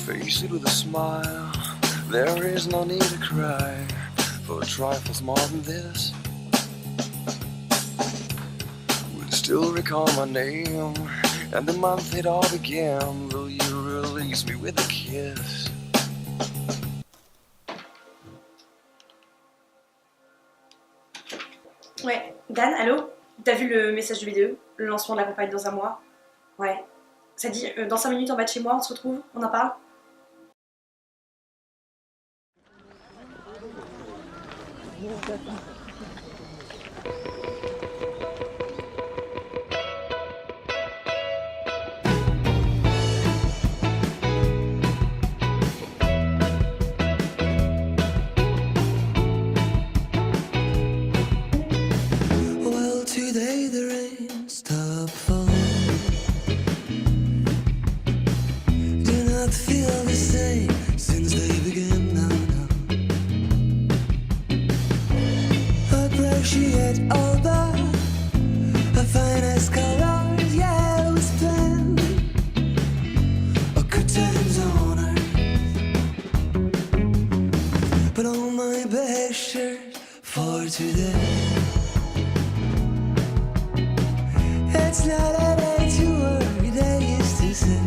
Face it with a smile. There is no need to cry for trifles more than this. We'll still recall my name and the month it all began. Though you release me with a kiss. Ouais, Dan, allô? T'as vu le message du BDE? Le lancement de la campagne dans un mois? Ouais. Ça dit, dans 5 minutes en bas de chez moi, on se retrouve? On en parle? Well, today the rain stopped falling. Do not feel the same since they began now. Appreciate all the finest colors, yellow splendid, or good times on earth. But all my best shirts for today. It's not a day to worry, they used to say.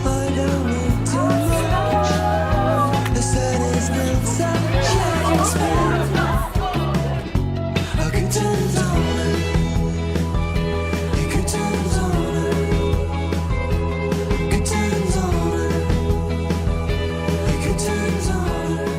I don't need too much. The sun is not such a spend. A good times on it. A good times on it. Good times on it. A good times on it.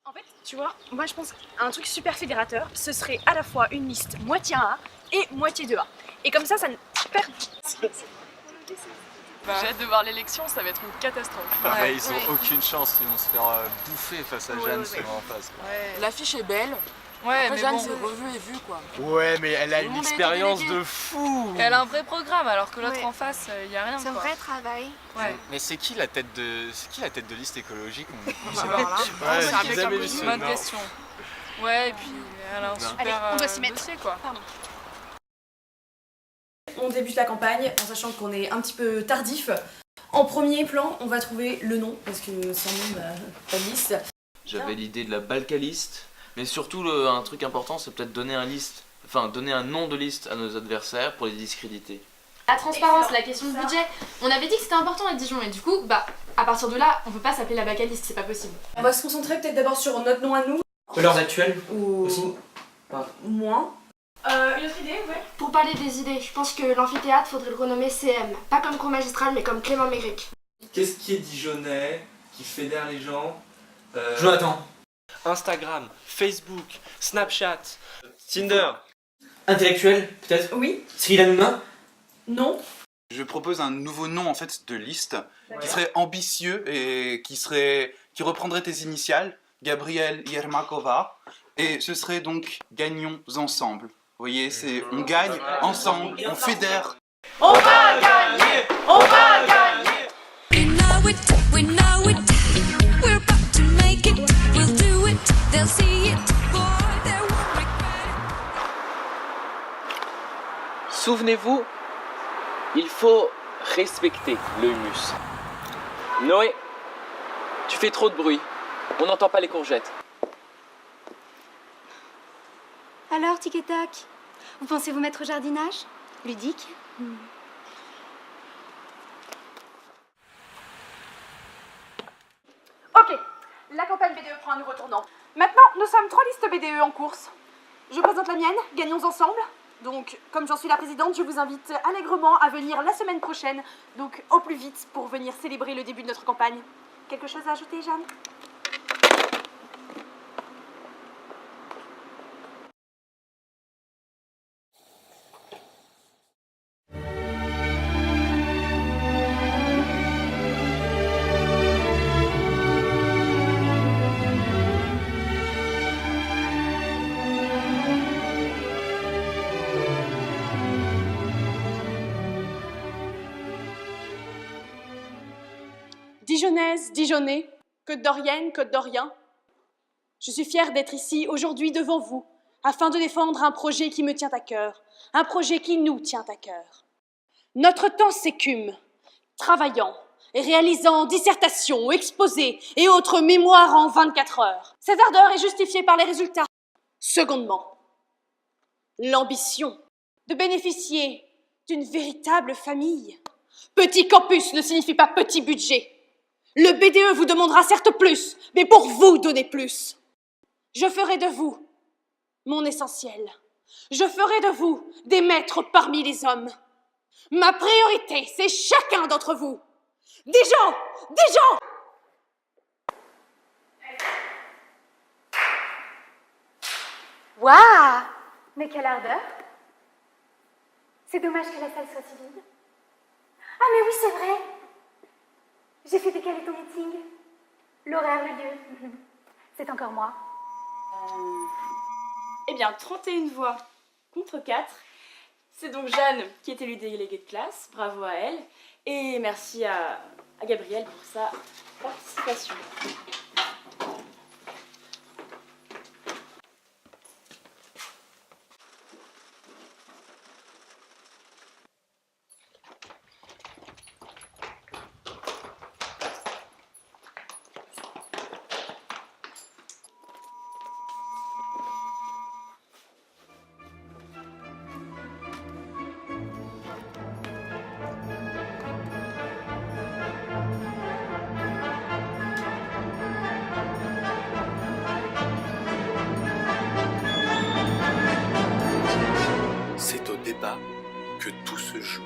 En fait, tu vois, moi je pense qu'un truc super fédérateur, ce serait à la fois une liste moitié 1A et moitié 2A. Et comme ça ne perd. J'ai hâte de voir l'élection, ça va être une catastrophe. Ouais, ils ont aucune chance, ils vont se faire bouffer face à Jeanne si on en face. L'affiche est belle. Ouais, Après, mais Jeanne, bon. c'est revu et vu quoi. Ouais, mais elle a Tout le une monde a été expérience délégué. de fou. Elle a un vrai programme alors que l'autre Ouais. en face, il y a rien C'est un quoi. vrai travail. Ouais. Mais c'est qui la tête de liste écologique? Alors là, Ouais, c'est j'ai jamais vu une ce bonne nom. question. Ouais, et puis elle a un super Allez, on doit s'y mettre. dossier quoi. On débute la campagne en sachant qu'on est un petit peu tardif. En premier plan, on va trouver le nom, parce que sans nom, pas de liste. J'avais l'idée de la balkaliste, mais surtout un truc important, c'est peut-être donner donner un nom de liste à nos adversaires pour les discréditer. La transparence, la question de budget, on avait dit que c'était important à Dijon et du coup, à partir de là, on peut pas s'appeler la bacaliste, c'est pas possible. On va se concentrer peut-être d'abord sur notre nom à nous. Couleurs actuelles Ou aussi. moins. Une autre idée, ouais. Pour parler des idées, je pense que l'amphithéâtre faudrait le renommer CM. Pas comme cours magistral, mais comme Clément Mégric. Qu'est-ce qui est dijonnais, qui fédère les gens? Jonathan. Instagram, Facebook, Snapchat, Tinder. Intellectuel, peut-être. Oui. Cyril Hanouna. Non. Je propose un nouveau nom en fait de liste qui serait ambitieux et qui reprendrait tes initiales, Gabrielle Yermakova, et ce serait donc Gagnons ensemble. Vous voyez, c'est on gagne ensemble, on fédère. On va gagner! On va gagner! We know it, we're about to make it, we'll do it, they'll see it, boy, they won't regret it. Souvenez-vous, il faut respecter le humus. Noé, tu fais trop de bruit, on n'entend pas les courgettes. Alors, tic et tac, vous pensez vous mettre au jardinage? Ludique? Ok, la campagne BDE prend un nouveau tournant. Maintenant, nous sommes 3 listes BDE en course. Je présente la mienne, Gagnons ensemble. Donc, comme j'en suis la présidente, je vous invite allègrement à venir la semaine prochaine, donc au plus vite, pour venir célébrer le début de notre campagne. Quelque chose à ajouter, Jeanne? dijonnaise, dijonnais, côte d'Orienne, côte d'Orient. Je suis fière d'être ici aujourd'hui devant vous, afin de défendre un projet qui me tient à cœur, un projet qui nous tient à cœur. Notre temps s'écume, travaillant et réalisant dissertations, exposés et autres mémoires en 24 heures. Cette ardeur est justifiée par les résultats. Secondement, l'ambition de bénéficier d'une véritable famille. Petit campus ne signifie pas petit budget. Le BDE vous demandera certes plus, mais pour vous donner plus. Je ferai de vous mon essentiel. Je ferai de vous des maîtres parmi les hommes. Ma priorité, c'est chacun d'entre vous. Des gens. Waouh! Mais quelle ardeur! C'est dommage que la salle soit si vide. Ah mais oui, c'est vrai! J'ai fait décaler ton meeting. L'horaire, le lieu. C'est encore moi. Eh bien, 31 voix contre 4. C'est donc Jeanne qui est élue déléguée de classe. Bravo à elle. Et merci à Gabrielle pour sa participation. C'est au débat que tout se joue.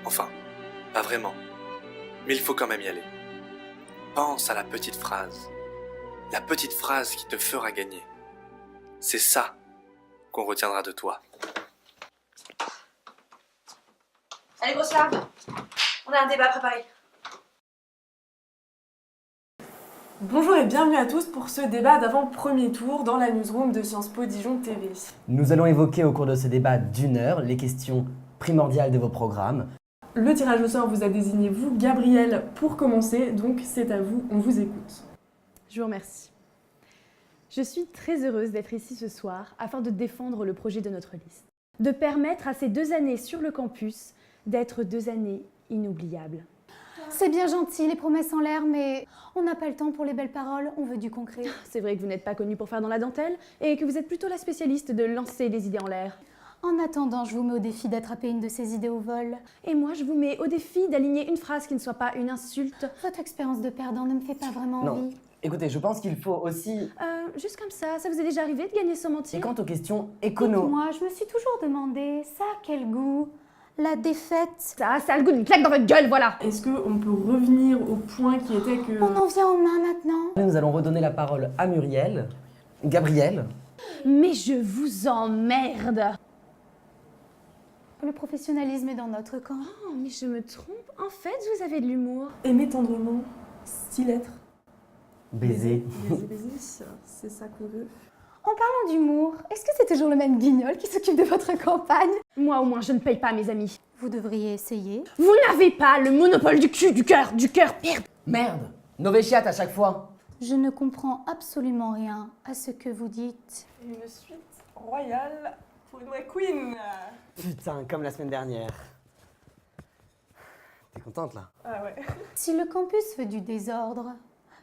Enfin, pas vraiment. Mais il faut quand même y aller. Pense à la petite phrase. La petite phrase qui te fera gagner. C'est ça qu'on retiendra de toi. Allez, grosse larve, on a un débat préparé. Bonjour et bienvenue à tous pour ce débat d'avant-premier tour dans la newsroom de Sciences Po Dijon TV. Nous allons évoquer au cours de ce débat d'1 heure les questions primordiales de vos programmes. Le tirage au sort vous a désigné vous, Gabrielle, pour commencer, donc c'est à vous, on vous écoute. Je vous remercie. Je suis très heureuse d'être ici ce soir afin de défendre le projet de notre liste. De permettre à ces 2 années sur le campus d'être 2 années inoubliables. C'est bien gentil, les promesses en l'air, mais on n'a pas le temps pour les belles paroles, on veut du concret. C'est vrai que vous n'êtes pas connue pour faire dans la dentelle et que vous êtes plutôt la spécialiste de lancer des idées en l'air. En attendant, je vous mets au défi d'attraper une de ces idées au vol. Et moi, je vous mets au défi d'aligner une phrase qui ne soit pas une insulte. Votre expérience de perdant ne me fait pas vraiment Non. envie. Écoutez, je pense qu'il faut aussi... Juste comme ça vous est déjà arrivé de gagner sans mentir? Et quant aux questions écono... Moi, je me suis toujours demandé, ça a quel Ça a le goût d'une claque dans votre gueule, voilà. Est-ce qu'on peut revenir au point qui était que... On en vient aux mains maintenant. Nous allons redonner la parole à Muriel, Gabrielle. Mais je vous emmerde. Le professionnalisme est dans notre camp. Oh, mais je me trompe. En fait, vous avez de l'humour. Aimer tendrement, style être. Baiser. Baiser, c'est ça qu'on veut. En parlant d'humour, est-ce que c'est toujours le même guignol qui s'occupe de votre campagne? Moi, au moins, je ne paye pas, mes amis. Vous devriez essayer. Vous n'avez pas le monopole du cul, du cœur, merde. Merde, noviciate à chaque fois. Je ne comprends absolument rien à ce que vous dites. Une suite royale pour une drag queen. Putain, comme la semaine dernière. T'es contente là? Ah ouais. Si le campus veut du désordre,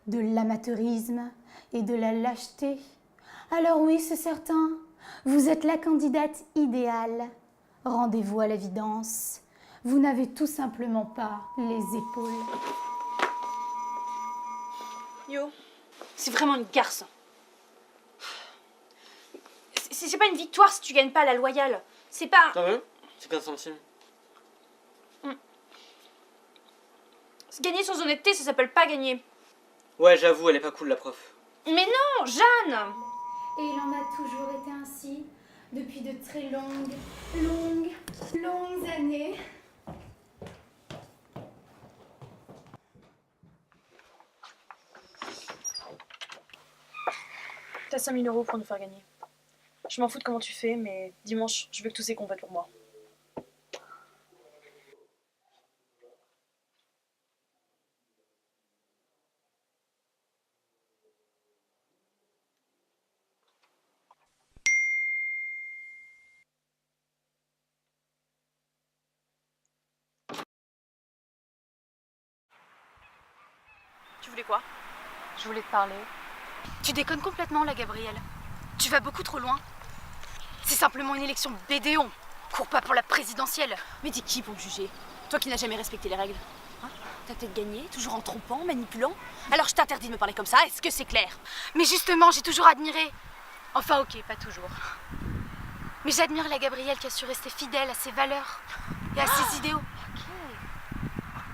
de l'amateurisme et de la lâcheté, alors oui, c'est certain, vous êtes la candidate idéale. Rendez-vous à l'évidence. Vous n'avez tout simplement pas les épaules. Yo, c'est vraiment une garce. C'est pas une victoire si tu gagnes pas la loyale. C'est pas... T'as vu? C'est 15 centimes. Gagner sans honnêteté, ça s'appelle pas gagner. Ouais, j'avoue, elle est pas cool la prof. Mais non, Jeanne! Et il en a toujours été ainsi, depuis de très longues années. T'as 5 000 € pour nous faire gagner. Je m'en fous de comment tu fais, mais dimanche, je veux que tous ces comptes votent pour moi. voulais quoi? Je voulais te parler. Tu déconnes complètement là, Gabrielle. Tu vas beaucoup trop loin. C'est simplement une élection BDO. Cours pas pour la présidentielle. Mais t'es qui pour me juger? Toi qui n'as jamais respecté les règles. Hein? T'as peut-être gagné, toujours en trompant, manipulant. Alors je t'interdis de me parler comme ça, est-ce que c'est clair? Mais justement, j'ai toujours admiré. Enfin, ok, pas toujours. Mais j'admire la Gabrielle qui a su rester fidèle à ses valeurs et à ses idéaux.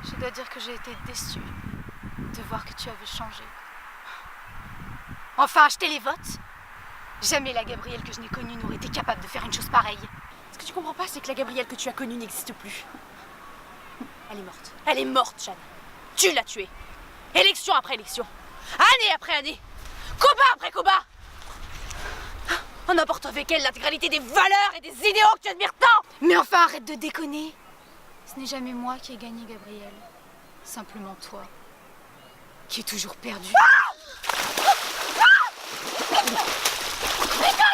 Je dois dire que j'ai été déçue de voir que tu avais changé. Enfin, acheter les votes. Jamais la Gabrielle que je n'ai connue n'aurait été capable de faire une chose pareille. Ce que tu comprends pas, c'est que la Gabrielle que tu as connue n'existe plus. Elle est morte. Elle est morte, Jeanne. Tu l'as tuée. Élection après élection. Année après année. Combat après combat. En emportant avec elle l'intégralité des valeurs et des idéaux que tu admires tant. Mais enfin, arrête de déconner. Ce n'est jamais moi qui ai gagné, Gabrielle. Simplement toi, qui est toujours perdu. Nicole!